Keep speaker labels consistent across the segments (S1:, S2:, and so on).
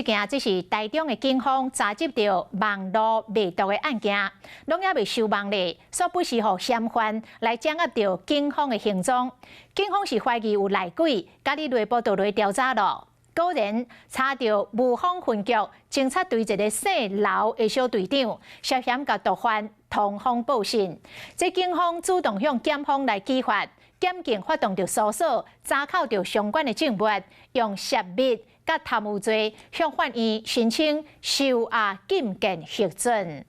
S1: 这件只是台中的警方查缉到网络卖毒的案件，拢也未收网咧，所不是互嫌犯来掌握到警方的行踪。警方是怀疑有内鬼，甲你内部倒来调查咯。果然查到雾峰分局警察队一个姓刘的小队长涉嫌甲毒贩通风报信，这警方主动向检方来举发，检警发动着搜索，查扣着相关的证物，用涉密甲贪污罪向法院申请收押禁见核准。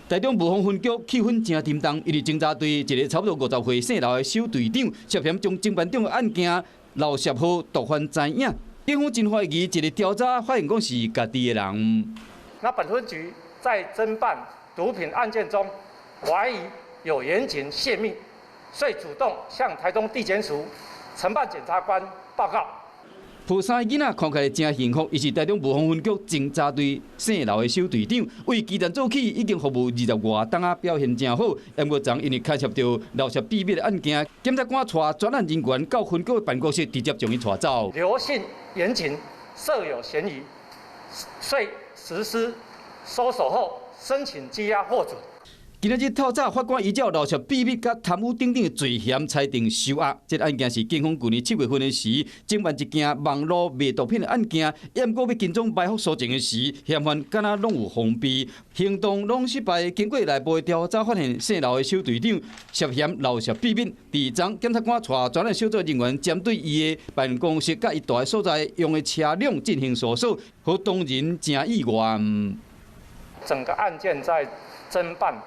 S2: 台中雾峰分局气氛真沉重，因为警察队一个差不多50岁姓刘的小队长涉嫌将侦办中的案件漏泄予毒贩知影。警方真怀疑一个调查发现讲是家己的人。
S3: 那本分局在侦办毒品案件中，怀疑有严情泄密，所以主动向台中地检署承办检察官报告。
S2: 抱三个囡仔看起来真幸福，伊是台中雾峰分局警察队姓刘的小队长，为基层做起，已经服务20多档啊，表现真好。不过，昨因为牵涉到漏泄秘密的案件，检察官带专案人员到分局的办公室，直接将伊带走。
S3: 刘姓严情设有嫌疑，遂实施搜索后申请羁押获准。
S2: 今日透早，法官依照漏泄秘密、甲贪污等等的罪嫌，裁定收押。这案件是警方去年7月份的时，侦办一件网络卖毒品的案件。不过要紧张埋伏所情的时，嫌犯敢若拢有防备，行动拢失败。经过内部的调查，发现姓刘的小队长涉嫌漏泄秘密。第二检察官带专案小组人员针对伊的办公室甲伊住的所在用的车辆进行搜索，和当人真意外。
S3: 整个案件在侦办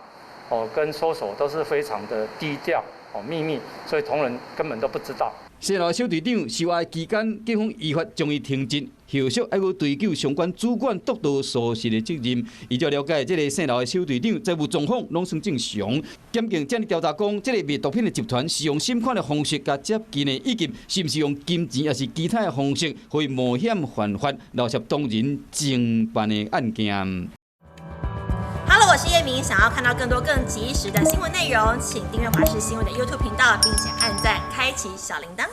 S3: 跟搜索都是非常的低调秘密，所以同仁根本都不知道。
S2: 姓刘小队长收押期间，警方依法将伊停职，后续还要追究相关主管督导所实的责任。依照了解，这个姓刘的小队长财务状况拢算正常。检警正调查讲，这个卖毒品的集团是用什么款的方式甲接近的，以及是不是用金钱，还是其他的方式，可以冒险犯法，漏泄当人侦办的案件。
S4: Hello， 我是叶明。想要看到更多更及时的新闻内容，请订阅华视新闻的 YouTube 频道，并且按赞、开启小铃铛。